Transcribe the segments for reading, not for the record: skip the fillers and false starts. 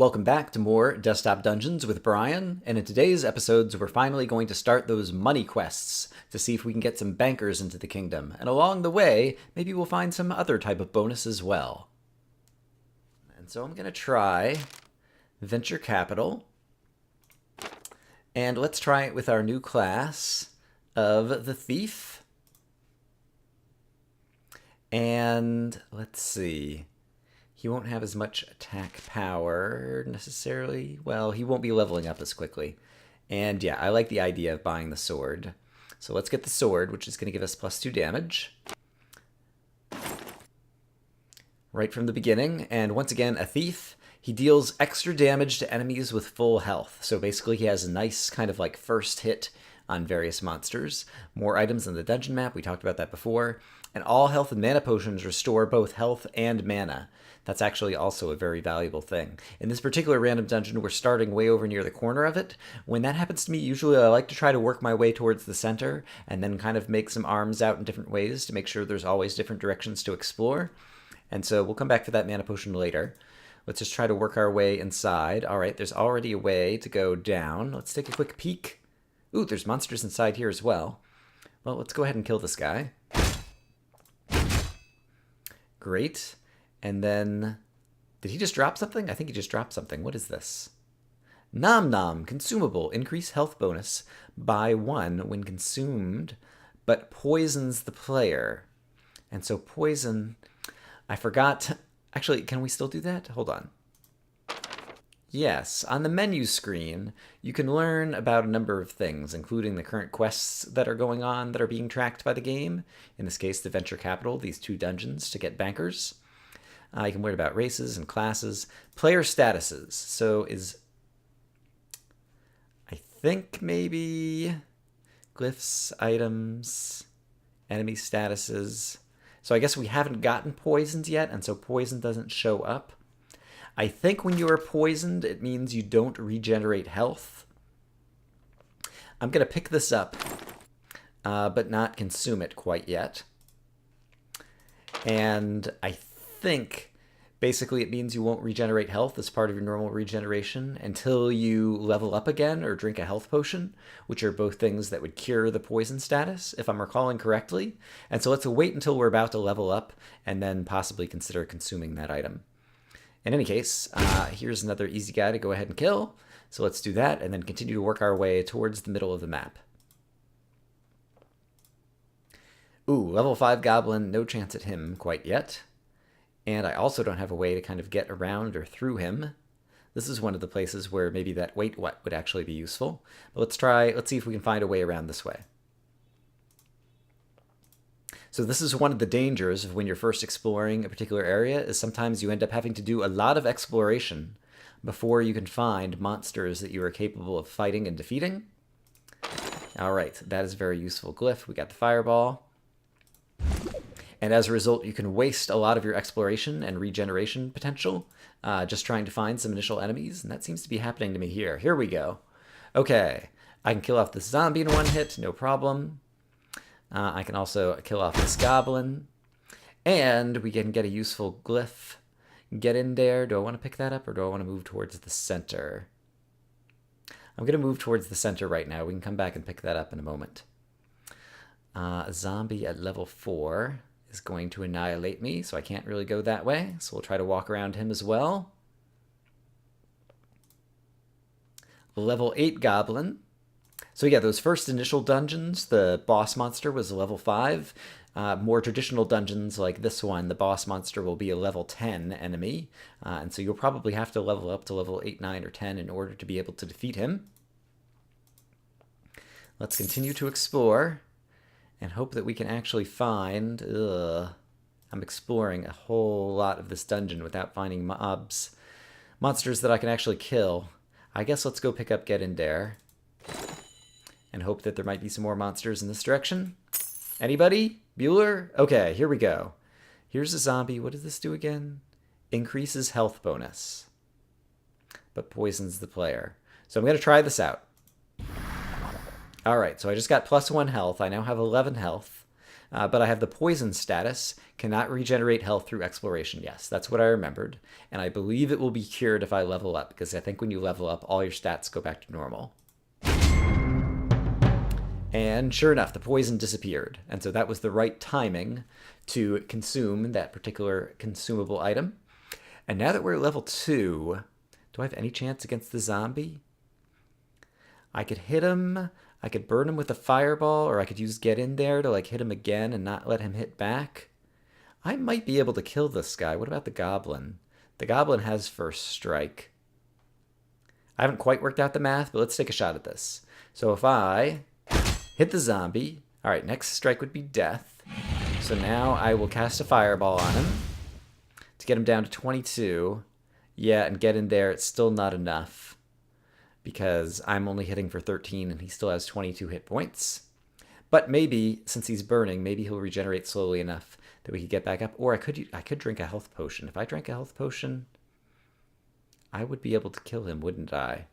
Welcome back to more Desktop Dungeons with Brian, and in today's episodes we're finally going to start those money quests to see if we can get some bankers into the kingdom, and along the way, maybe we'll find some other type of bonus as well. And so I'm going to try Venture Capital, and let's try it with our new class of the Thief. And let's see. He won't have as much attack power necessarily. Well, he won't be leveling up as quickly. And yeah, I like the idea of buying the sword. So let's get the sword, which is going to give us +2 damage. Right from the beginning. And once again, a thief. He deals extra damage to enemies with full health. So basically he has a nice kind of like first hit on various monsters. More items in the dungeon map. We talked about that before. And all health and mana potions restore both health and mana. That's actually also a very valuable thing. In this particular random dungeon, we're starting way over near the corner of it. When that happens to me, usually I like to try to work my way towards the center and then kind of make some arms out in different ways to make sure there's always different directions to explore. And so we'll come back for that mana potion later. Let's just try to work our way inside. All right, there's already a way to go down. Let's take a quick peek. Ooh, there's monsters inside here as well. Well, let's go ahead and kill this guy. Great. And then, did he just drop something? I think he just dropped something. What is this? Nom Nom, consumable. Increase health bonus by 1 when consumed, but poisons the player. And so poison, I forgot. Actually, can we still do that? Hold on. Yes, on the menu screen, you can learn about a number of things, including the current quests that are going on that are being tracked by the game. In this case, the Venture Capital, these 2 dungeons to get bankers. You can learn about races and classes. Player statuses. So I think maybe glyphs, items, enemy statuses. So I guess we haven't gotten poisoned yet, and so poison doesn't show up. I think when you are poisoned, it means you don't regenerate health. I'm going to pick this up, but not consume it quite yet. And I think basically it means you won't regenerate health as part of your normal regeneration until you level up again or drink a health potion, which are both things that would cure the poison status, if I'm recalling correctly. And so let's wait until we're about to level up and then possibly consider consuming that item. In any case, here's another easy guy to go ahead and kill. So let's do that and then continue to work our way towards the middle of the map. Ooh, level 5 goblin, no chance at him quite yet. And I also don't have a way to kind of get around or through him. This is one of the places where maybe that wait what would actually be useful. But let's see if we can find a way around this way. So this is one of the dangers of when you're first exploring a particular area, is sometimes you end up having to do a lot of exploration before you can find monsters that you are capable of fighting and defeating. All right, that is a very useful glyph. We got the fireball. And as a result, you can waste a lot of your exploration and regeneration potential just trying to find some initial enemies, and that seems to be happening to me here. Here we go. Okay, I can kill off this zombie in 1 hit, no problem. I can also kill off this goblin, and we can get a useful glyph. Get in there. Do I want to pick that up, or do I want to move towards the center? I'm going to move towards the center right now. We can come back and pick that up in a moment. A zombie at level 4 is going to annihilate me, so I can't really go that way. So we'll try to walk around him as well. Level 8 goblin. So yeah, those first initial dungeons, the boss monster was a level 5. More traditional dungeons like this one, the boss monster will be a level 10 enemy. And so you'll probably have to level up to level 8, 9, or 10 in order to be able to defeat him. Let's continue to explore and hope that we can actually find... I'm exploring a whole lot of this dungeon without finding monsters that I can actually kill. I guess let's go pick up Get In There and hope that there might be some more monsters in this direction. Anybody? Bueller? Okay, here we go. Here's a zombie. What does this do again? Increases health bonus, but poisons the player. So I'm going to try this out. All right, so I just got +1 health. I now have 11 health. but I have the poison status, cannot regenerate health through exploration. Yes, that's what I remembered. And I believe it will be cured if I level up, because I think when you level up, all your stats go back to normal. And sure enough, the poison disappeared. And so that was the right timing to consume that particular consumable item. And now that we're at level 2, do I have any chance against the zombie? I could hit him, I could burn him with a fireball, or I could use get in there to like hit him again and not let him hit back. I might be able to kill this guy. What about the goblin? The goblin has first strike. I haven't quite worked out the math, but let's take a shot at this. So if I hit the zombie, all right, next strike would be death. So now I will cast a fireball on him to get him down to 22. Yeah, and get in there, it's still not enough because I'm only hitting for 13 and he still has 22 hit points. But maybe, since he's burning, maybe he'll regenerate slowly enough that we could get back up. Or I could drink a health potion. If I drank a health potion, I would be able to kill him, wouldn't I?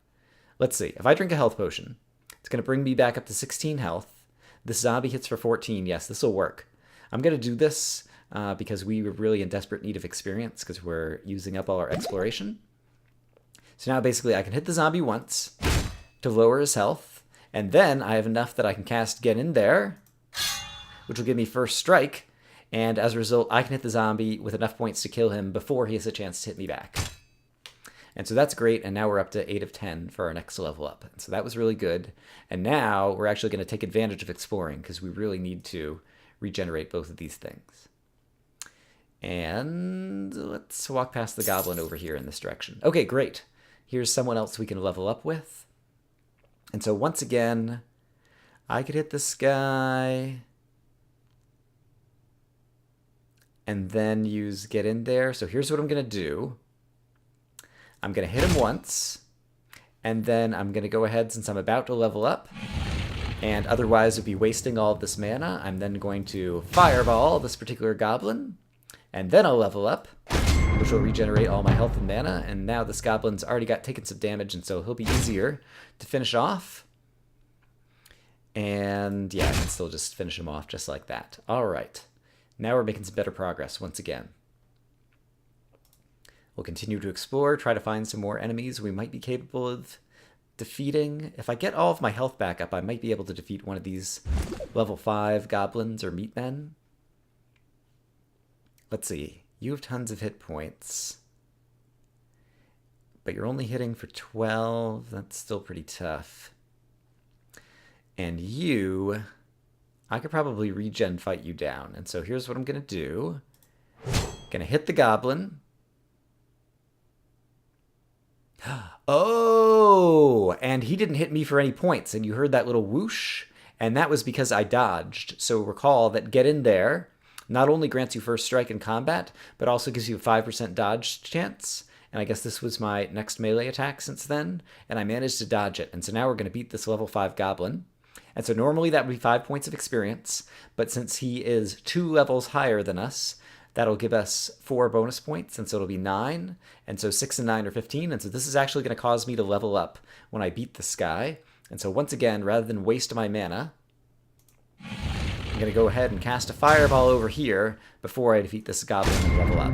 Let's see. If I drink a health potion, it's going to bring me back up to 16 health. This zombie hits for 14. Yes, this will work. I'm going to do this because we were really in desperate need of experience because we're using up all our exploration. So now basically I can hit the zombie once to lower his health, and then I have enough that I can cast Get In There, which will give me first strike, and as a result I can hit the zombie with enough points to kill him before he has a chance to hit me back. And so that's great, and now we're up to 8 of 10 for our next level up. And so that was really good. And now we're actually going to take advantage of exploring because we really need to regenerate both of these things. And let's walk past the goblin over here in this direction. Okay, great. Here's someone else we can level up with. And so once again, I could hit this guy and then use Get In There. So here's what I'm going to do. I'm going to hit him once, and then I'm going to go ahead, since I'm about to level up, and otherwise would be wasting all of this mana, I'm then going to fireball this particular goblin, and then I'll level up, which will regenerate all my health and mana, and now this goblin's already taken some damage, and so he'll be easier to finish off. And yeah, I can still just finish him off just like that. All right, now we're making some better progress once again. We'll continue to explore, try to find some more enemies we might be capable of defeating. If I get all of my health back up, I might be able to defeat one of these level 5 goblins or meatmen. Let's see. You have tons of hit points, but you're only hitting for 12. That's still pretty tough. And you, I could probably regen fight you down. And so here's what I'm going to do. Going to hit the goblin. Oh, and he didn't hit me for any points, and you heard that little whoosh, and that was because I dodged. So recall that Get In There not only grants you first strike in combat, but also gives you a 5% dodge chance, and I guess this was my next melee attack since then, and I managed to dodge it, and so now we're going to beat this level 5 goblin. And so normally that would be 5 points of experience, but since he is 2 levels higher than us, that'll give us 4 bonus points, and so it'll be 9, and so 6 and 9 are 15, and so this is actually going to cause me to level up when I beat this guy. And so once again, rather than waste my mana, I'm going to go ahead and cast a fireball over here before I defeat this goblin and level up.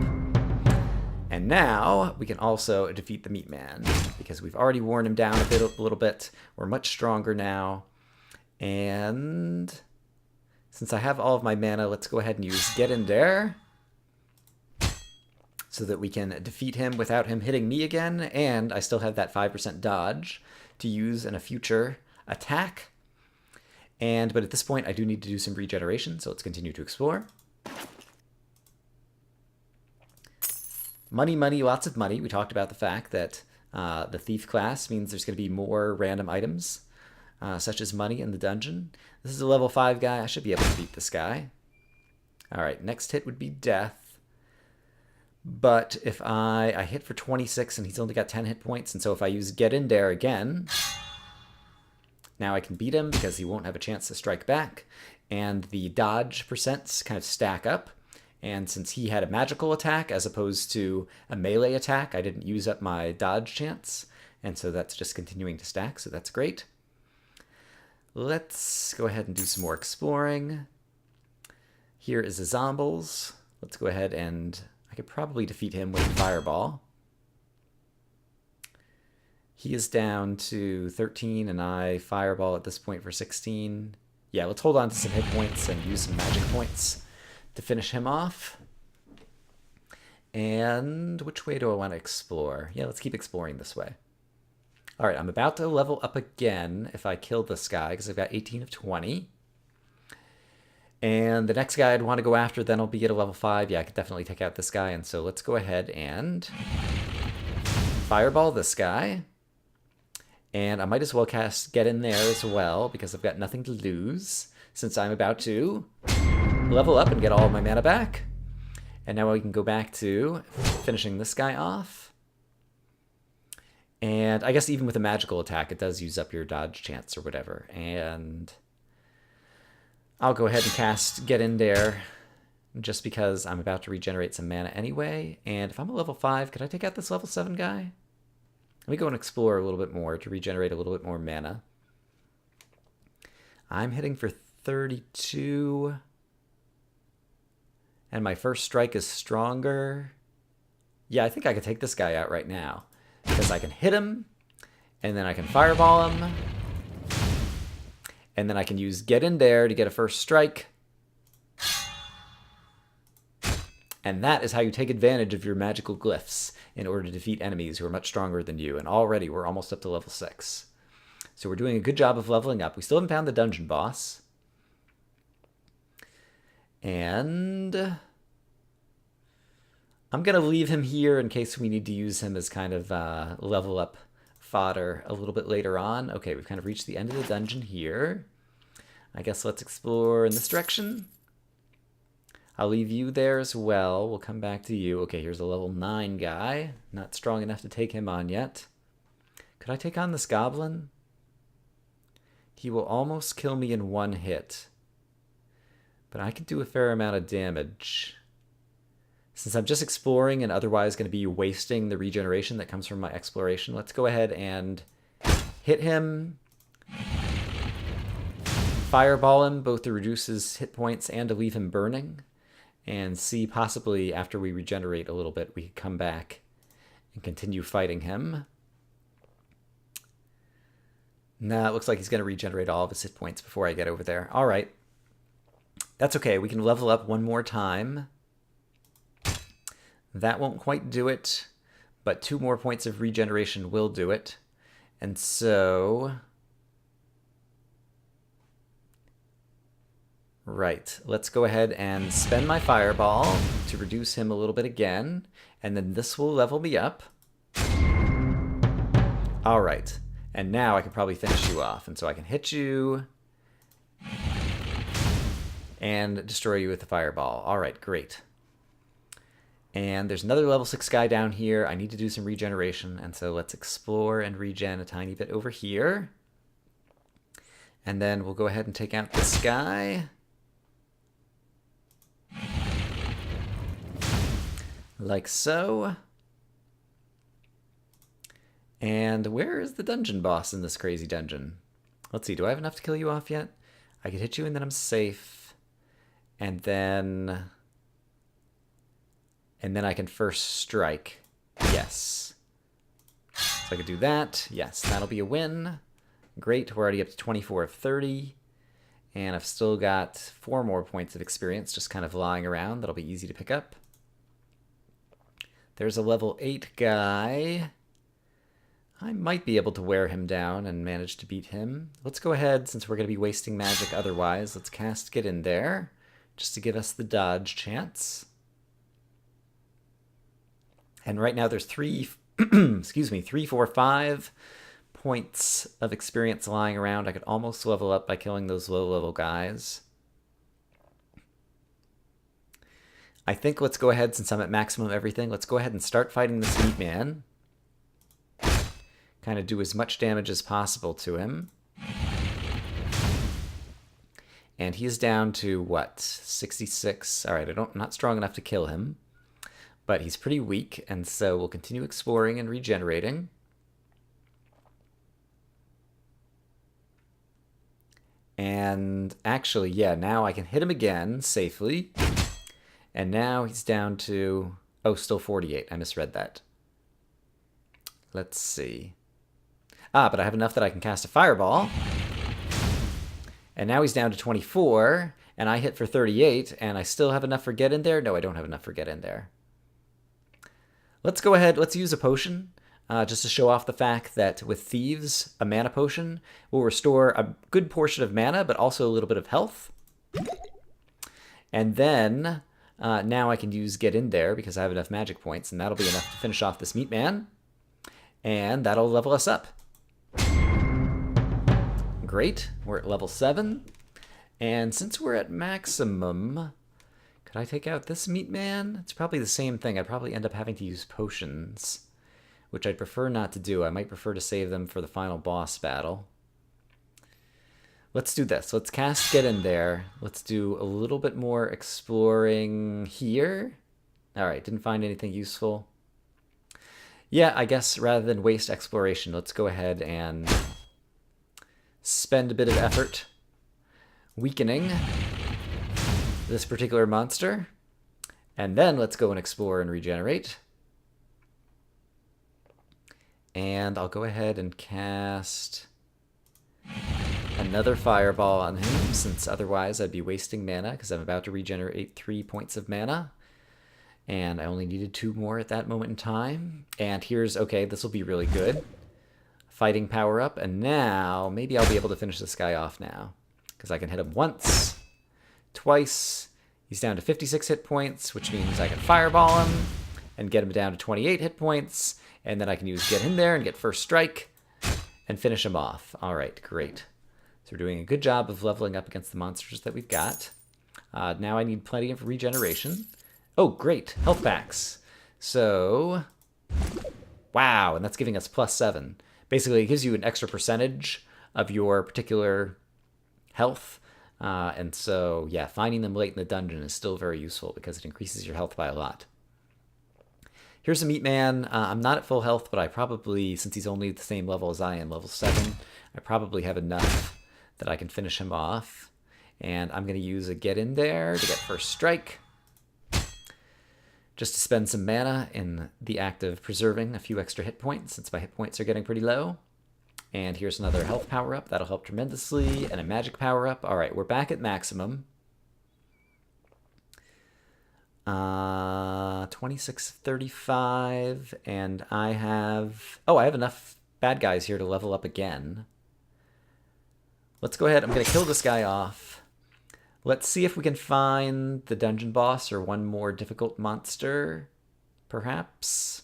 And now we can also defeat the meat man, because we've already worn him down a little bit. We're much stronger now, and since I have all of my mana, let's go ahead and use Get In There, so that we can defeat him without him hitting me again, and I still have that 5% dodge to use in a future attack. But at this point, I do need to do some regeneration, so let's continue to explore. Money, money, lots of money. We talked about the fact that the thief class means there's going to be more random items, such as money in the dungeon. This is a level 5 guy. I should be able to beat this guy. All right, next hit would be death. But if I hit for 26 and he's only got 10 hit points, and so if I use Get In There again, now I can beat him because he won't have a chance to strike back, and the dodge percents kind of stack up. And since he had a magical attack as opposed to a melee attack, I didn't use up my dodge chance, and so that's just continuing to stack, so that's great. Let's go ahead and do some more exploring. Here is the Zombles. Let's go ahead and I could probably defeat him with a Fireball. He is down to 13 and I Fireball at this point for 16. Yeah, let's hold on to some hit points and use some magic points to finish him off. And which way do I want to explore? Yeah, let's keep exploring this way. All right, I'm about to level up again if I kill this guy because I've got 18 of 20. And the next guy I'd want to go after, then I'll be at a level 5. Yeah, I could definitely take out this guy. And so let's go ahead and Fireball this guy. And I might as well cast Get In There as well because I've got nothing to lose since I'm about to level up and get all of my mana back. And now we can go back to finishing this guy off. And I guess even with a magical attack, it does use up your dodge chance or whatever. And I'll go ahead and cast Get In There just because I'm about to regenerate some mana anyway. And if I'm a level 5, could I take out this level 7 guy? Let me go and explore a little bit more to regenerate a little bit more mana. I'm hitting for 32. And my first strike is stronger. Yeah, I think I could take this guy out right now. Because I can hit him, and then I can Fireball him. And then I can use Get In There to get a first strike. And that is how you take advantage of your magical glyphs in order to defeat enemies who are much stronger than you. And already we're almost up to level 6. So we're doing a good job of leveling up. We still haven't found the dungeon boss. And I'm going to leave him here in case we need to use him as kind of level up fodder a little bit later on. Okay, we've kind of reached the end of the dungeon here. I guess let's explore in this direction. I'll leave you there as well. We'll come back to you. Okay, here's a level 9 guy. Not strong enough to take him on yet. Could I take on this goblin? He will almost kill me in one hit. But I can do a fair amount of damage. Since I'm just exploring and otherwise going to be wasting the regeneration that comes from my exploration, let's go ahead and hit him. Fireball him, both to reduce his hit points and to leave him burning. And see, possibly after we regenerate a little bit, we can come back and continue fighting him. Nah, it looks like he's going to regenerate all of his hit points before I get over there. All right. That's okay. We can level up one more time. That won't quite do it, but 2 more points of regeneration will do it. And so... Right, let's go ahead and spend my Fireball to reduce him a little bit again, and then this will level me up. All right, and now I can probably finish you off, and so I can hit you and destroy you with the Fireball. All right, great. And there's another level 6 guy down here. I need to do some regeneration, and so let's explore and regen a tiny bit over here. And then we'll go ahead and take out this guy. Like so. And where is the dungeon boss in this crazy dungeon? Let's see, do I have enough to kill you off yet? I could hit you and then I'm safe. And then I can first strike. Yes. So I could do that. Yes, that'll be a win. Great, we're already up to 24 of 30. And I've still got 4 more points of experience just kind of lying around. That'll be easy to pick up. There's a level 8 guy. I might be able to wear him down and manage to beat him. Let's go ahead, since we're going to be wasting magic otherwise. Let's cast Get In There, just to give us the dodge chance. And right now there's 3, 4, 5 points of experience lying around. I could almost level up by killing those low-level guys. I think let's go ahead, since I'm at maximum everything, let's go ahead and start fighting this meat man. Kind of do as much damage as possible to him. And he's down to, what, 66? All right, I'm not strong enough to kill him. But he's pretty weak, and so we'll continue exploring and regenerating. And actually, yeah, now I can hit him again safely. And now he's down to, oh, still 48. I misread that. Let's see. Ah, but I have enough that I can cast a fireball. And now he's down to 24, and I hit for 38, and I still have enough for get in there? No, I don't have enough for get in there. Let's go ahead, let's use a potion, just to show off the fact that with Thieves, a mana potion will restore a good portion of mana, but also a little bit of health. And then, now I can use get in there because I have enough magic points, and that'll be enough to finish off this meat man. And that'll level us up. Great, we're at level 7. And since we're at maximum, could I take out this meat man? It's probably the same thing. I'd probably end up having to use potions, which I'd prefer not to do. I might prefer to save them for the final boss battle. Let's do this. Let's cast get in there. Let's do a little bit more exploring here. All right, didn't find anything useful. Yeah, I guess rather than waste exploration, let's go ahead and spend a bit of effort weakening this particular monster. And then let's go and explore and regenerate. And I'll go ahead and cast another fireball on him, since otherwise I'd be wasting mana, because I'm about to regenerate 3 points of mana. And I only needed 2 more at that moment in time. And here's, okay, this will be really good. Fighting power up, and now maybe I'll be able to finish this guy off now, because I can hit him once, twice. He's down to 56 hit points, which means I can fireball him and get him down to 28 hit points, and then I can use get in there and get first strike and finish him off. All right, great. So we're doing a good job of leveling up against the monsters that we've got. Now I need plenty of regeneration. Oh, great, health packs. So, wow, and that's giving us +7. Basically, it gives you an extra percentage of your particular health. And so, yeah, finding them late in the dungeon is still very useful because it increases your health by a lot. Here's a meat man. I'm not at full health, but I probably, since he's only at the same level as I am, level 7, I probably have enough that I can finish him off. And I'm going to use a get in there to get first strike, just to spend some mana in the act of preserving a few extra hit points, since my hit points are getting pretty low. And here's another health power-up. That'll help tremendously. And a magic power-up. All right, we're back at maximum. 2635. And I have... oh, I have enough bad guys here to level up again. Let's go ahead. I'm going to kill this guy off. Let's see if we can find the dungeon boss or one more difficult monster, perhaps.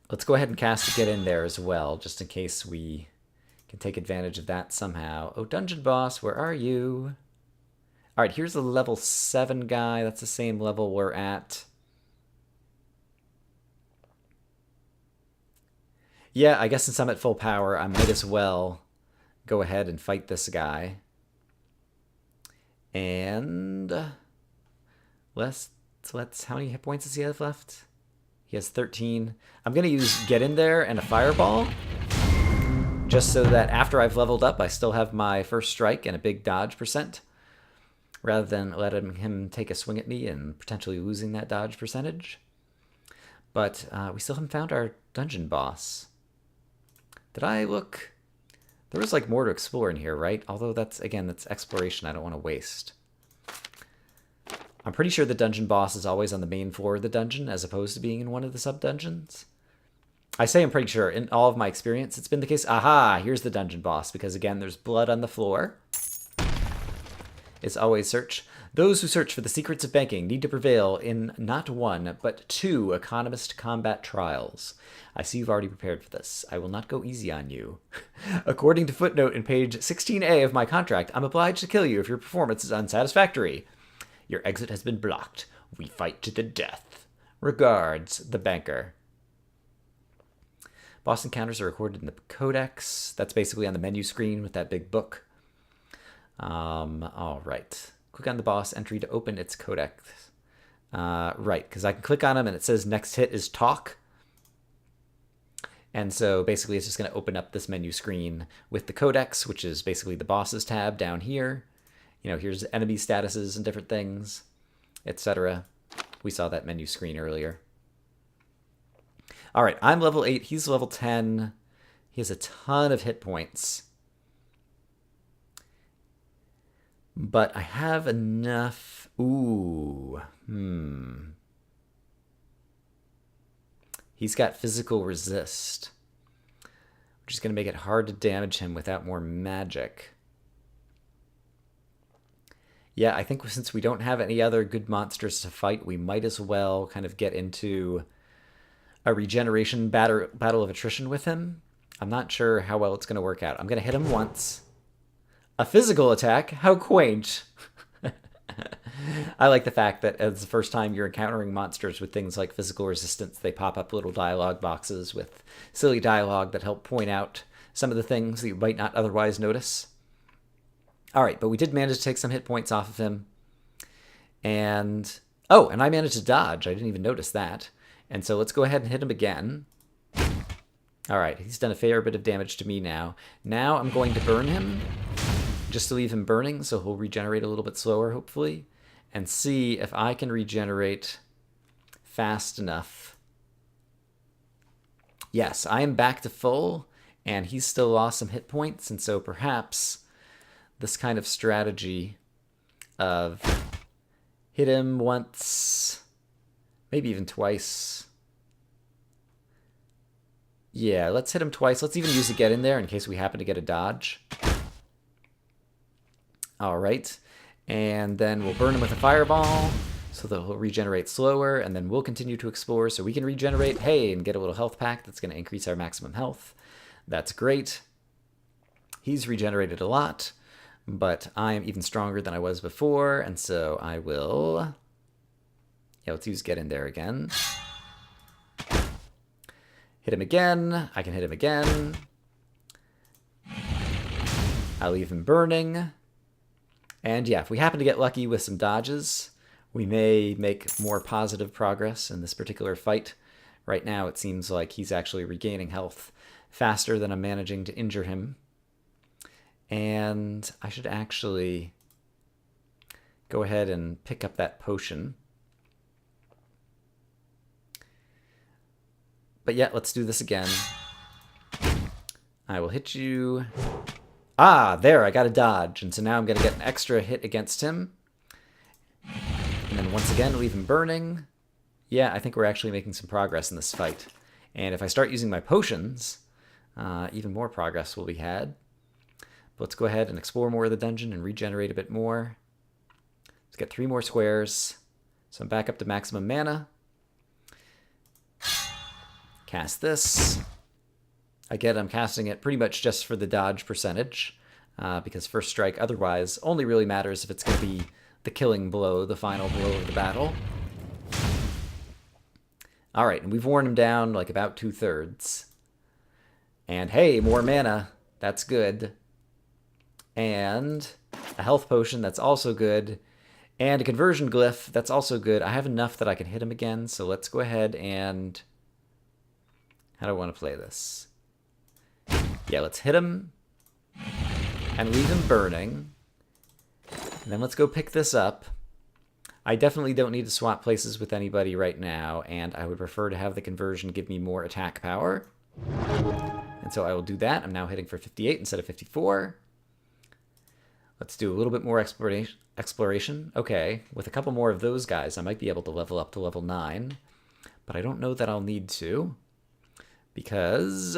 Let's go ahead and cast a get in there as well, just in case we can take advantage of that somehow. Oh, dungeon boss, where are you? All right, here's the level 7 guy. That's the same level we're at. Yeah, I guess since I'm at full power, I might as well go ahead and fight this guy. And let's how many hit points does he have left? He has 13. I'm going to use get in there and a fireball, just so that after I've leveled up, I still have my first strike and a big dodge percent, rather than letting him take a swing at me and potentially losing that dodge percentage. But we still haven't found our dungeon boss. Did I look? There was like more to explore in here, right? Although that's, again, that's exploration I don't want to waste. I'm pretty sure the dungeon boss is always on the main floor of the dungeon as opposed to being in one of the sub-dungeons. I say I'm pretty sure. In all of my experience, it's been the case. Aha, here's the dungeon boss, because again, there's blood on the floor. It's always search. Those who search for the secrets of banking need to prevail in not 1, but 2 economist combat trials. I see you've already prepared for this. I will not go easy on you. According to footnote in page 16A of my contract, I'm obliged to kill you if your performance is unsatisfactory. Your exit has been blocked. We fight to the death. Regards, the banker. Boss encounters are recorded in the codex. That's basically on the menu screen with that big book. All right. Click on the boss entry to open its codex. Right, because I can click on him and it says next hit is talk. And so basically it's just going to open up this menu screen with the codex, which is basically the bosses tab down here. You know, here's enemy statuses and different things, etc. We saw that menu screen earlier. All right, I'm level 8. He's level 10. He has a ton of hit points. But I have enough. Ooh. He's got physical resist, which is going to make it hard to damage him without more magic. Yeah, I think since we don't have any other good monsters to fight, we might as well kind of get into a regeneration battle of attrition with him. I'm not sure how well it's going to work out. I'm going to hit him once. A physical attack? How quaint. I like the fact that as the first time you're encountering monsters with things like physical resistance, they pop up little dialogue boxes with silly dialogue that help point out some of the things that you might not otherwise notice. All right, but we did manage to take some hit points off of him. And, oh, and I managed to dodge. I didn't even notice that. And so let's go ahead and hit him again. All right, he's done a fair bit of damage to me now. Now I'm going to burn him, just to leave him burning, so he'll regenerate a little bit slower, hopefully, and see if I can regenerate fast enough. Yes, I am back to full, and he's still lost some hit points, and so perhaps this kind of strategy of hit him once, maybe even twice. Yeah, let's hit him twice. Let's even use the get in there in case we happen to get a dodge. All right, and then we'll burn him with a fireball so that he'll regenerate slower, and then we'll continue to explore so we can regenerate, hey, and get a little health pack that's going to increase our maximum health. That's great. He's regenerated a lot, but I am even stronger than I was before, and so I will... Yeah, let's use get in there again. Hit him again. I can hit him again. I'll leave him burning. And yeah, if we happen to get lucky with some dodges, we may make more positive progress in this particular fight. Right now, it seems like he's actually regaining health faster than I'm managing to injure him. And I should actually go ahead and pick up that potion. But yeah, let's do this again. I will hit you. Ah, there, I got a dodge. And so now I'm going to get an extra hit against him. And then once again, leave him burning. Yeah, I think we're actually making some progress in this fight. And if I start using my potions, even more progress will be had. But let's go ahead and explore more of the dungeon and regenerate a bit more. Let's get 3 more squares. So I'm back up to maximum mana. Cast this. Again, I'm casting it pretty much just for the dodge percentage, because first strike otherwise only really matters if it's going to be the killing blow, the final blow of the battle. All right, and we've worn him down like about 2/3. And hey, more mana. That's good. And a health potion, that's also good. And a conversion glyph, that's also good. I have enough that I can hit him again, so let's go ahead and... How do I want to play this? Yeah, let's hit him and leave him burning. And then let's go pick this up. I definitely don't need to swap places with anybody right now, and I would prefer to have the conversion give me more attack power. And so I will do that. I'm now hitting for 58 instead of 54. Let's do a little bit more exploration. Okay, with a couple more of those guys, I might be able to level up to level 9. But I don't know that I'll need to. Because,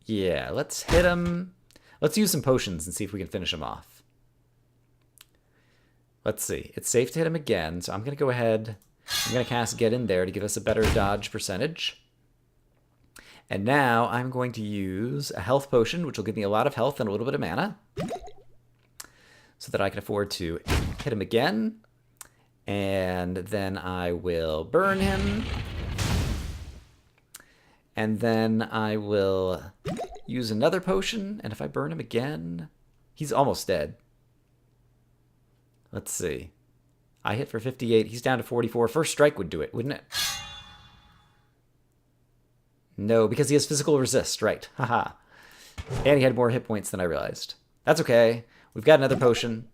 yeah, let's hit him. Let's use some potions and see if we can finish him off. Let's see. It's safe to hit him again, so I'm going to go ahead. I'm going to cast Get In There to give us a better dodge percentage. And now I'm going to use a health potion, which will give me a lot of health and a little bit of mana, so that I can afford to hit him again. And then I will burn him. And then I will use another potion, and if I burn him again, he's almost dead. Let's see. I hit for 58. He's down to 44. First strike would do it, wouldn't it? No, because he has physical resist, right. Haha. And he had more hit points than I realized. That's okay. We've got another potion.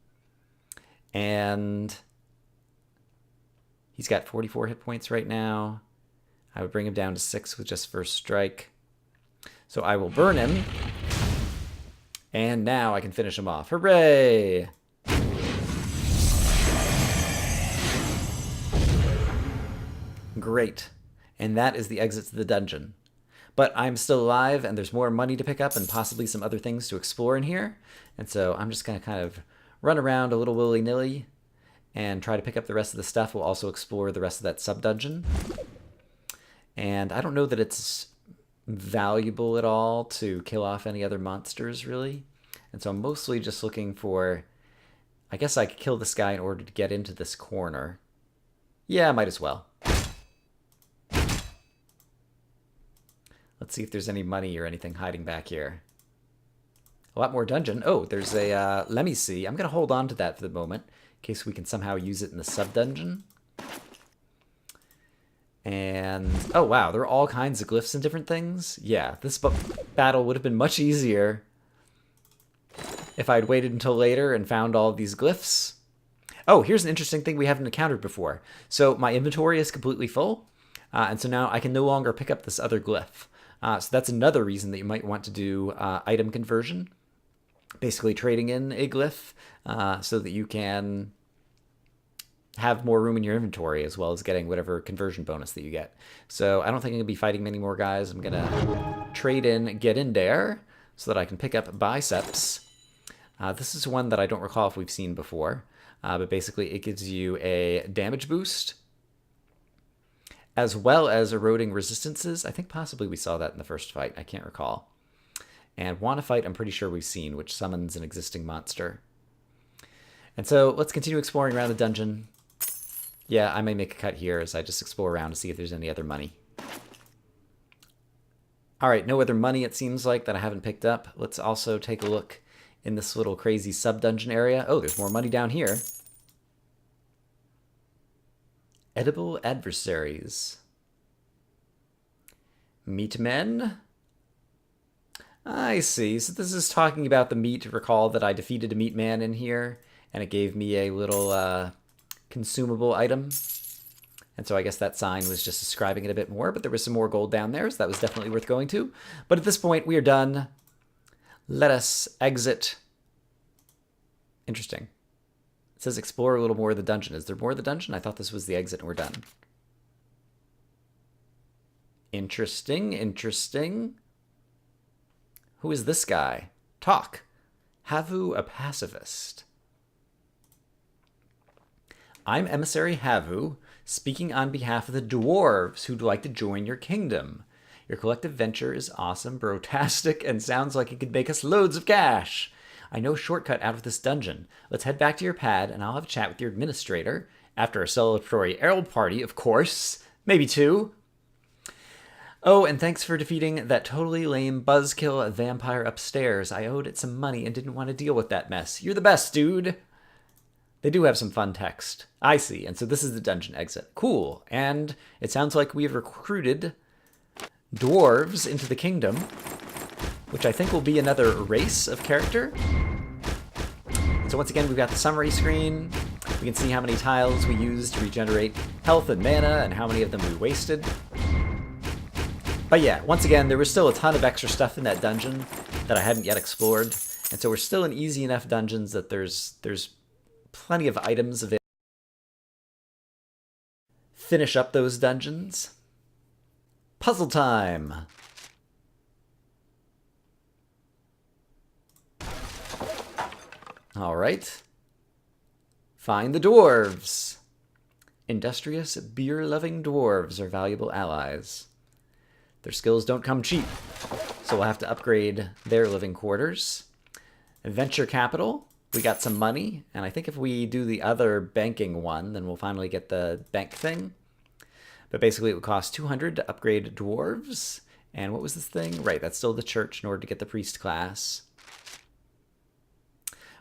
And he's got 44 hit points right now. I would bring him down to 6 with just first strike. So I will burn him. And now I can finish him off. Hooray! Great. And that is the exit to the dungeon. But I'm still alive, and there's more money to pick up and possibly some other things to explore in here. And so I'm just going to kind of run around a little willy-nilly and try to pick up the rest of the stuff. We'll also explore the rest of that sub-dungeon. And I don't know that it's valuable at all to kill off any other monsters, really. And so I'm mostly just looking for... I guess I could kill this guy in order to get into this corner. Yeah, might as well. Let's see if there's any money or anything hiding back here. A lot more dungeon. Oh, there's a... let me see. I'm going to hold on to that for the moment, in case we can somehow use it in the sub-dungeon. And... oh, wow. There are all kinds of glyphs and different things. Yeah, this battle would have been much easier if I'd waited until later and found all of these glyphs. Oh, here's an interesting thing we haven't encountered before. So my inventory is completely full, and so now I can no longer pick up this other glyph. So that's another reason that you might want to do item conversion. Basically trading in a glyph so that you can have more room in your inventory as well as getting whatever conversion bonus that you get. So I don't think I'm going to be fighting many more guys. I'm going to trade in Get In There so that I can pick up Biceps. This is one that I don't recall if we've seen before, but basically it gives you a damage boost as well as eroding resistances. I think possibly we saw that in the first fight. I can't recall. And Wanna Fight, I'm pretty sure we've seen, which summons an existing monster. And so let's continue exploring around the dungeon. Yeah, I may make a cut here as I just explore around to see if there's any other money. All right, no other money it seems like that I haven't picked up. Let's also take a look in this little crazy sub-dungeon area. Oh, there's more money down here. Edible adversaries. Meat men? I see. So this is talking about the meat. Recall that I defeated a meat man in here, and it gave me a little consumable item. And so I guess that sign was just describing it a bit more, but there was some more gold down there, so that was definitely worth going to. But at this point, we are done. Let us exit. Interesting. It says explore a little more of the dungeon. Is there more of the dungeon? I thought this was the exit and we're done. Interesting, interesting. Who is this guy? Talk. Havu, a pacifist. I'm Emissary Havu, speaking on behalf of the dwarves who'd like to join your kingdom. Your collective venture is awesome, brotastic, and sounds like it could make us loads of cash. I know a shortcut out of this dungeon. Let's head back to your pad, and I'll have a chat with your administrator. After a celebratory herald party, of course. Maybe two. Oh, and thanks for defeating that totally lame buzzkill vampire upstairs. I owed it some money and didn't want to deal with that mess. You're the best, dude. They do have some fun text. I see, and so this is the dungeon exit. Cool, and it sounds like we've recruited dwarves into the kingdom, which I think will be another race of character. And so once again, we've got the summary screen. We can see how many tiles we used to regenerate health and mana and how many of them we wasted. But yeah, once again, there was still a ton of extra stuff in that dungeon that I hadn't yet explored. And so we're still in easy enough dungeons that there's plenty of items available. Finish up those dungeons. Puzzle time! All right. Find the dwarves. Industrious, beer-loving dwarves are valuable allies. Their skills don't come cheap, so we'll have to upgrade their living quarters. Venture capital, we got some money, and I think if we do the other banking one, then we'll finally get the bank thing. But basically it would cost 200 to upgrade dwarves. And what was this thing? Right, that's still the church in order to get the priest class.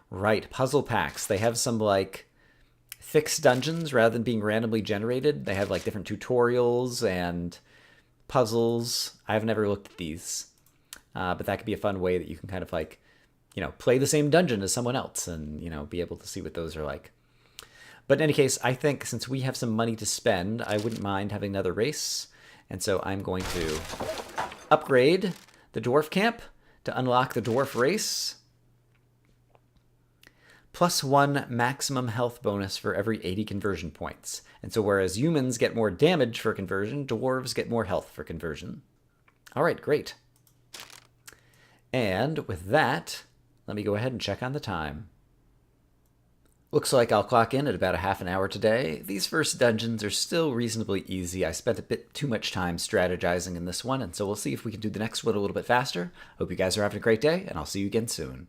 Right, puzzle packs. They have some, like, fixed dungeons rather than being randomly generated. They have, like, different tutorials and puzzles. I've never looked at these, but that could be a fun way that you can kind of like, play the same dungeon as someone else and, be able to see what those are like. But in any case, I think since we have some money to spend, I wouldn't mind having another race. And so I'm going to upgrade the dwarf camp to unlock the dwarf race. +1 maximum health bonus for every 80 conversion points. And so whereas humans get more damage for conversion, dwarves get more health for conversion. All right, great. And with that, let me go ahead and check on the time. Looks like I'll clock in at about a half an hour today. These first dungeons are still reasonably easy. I spent a bit too much time strategizing in this one, and so we'll see if we can do the next one a little bit faster. Hope you guys are having a great day, and I'll see you again soon.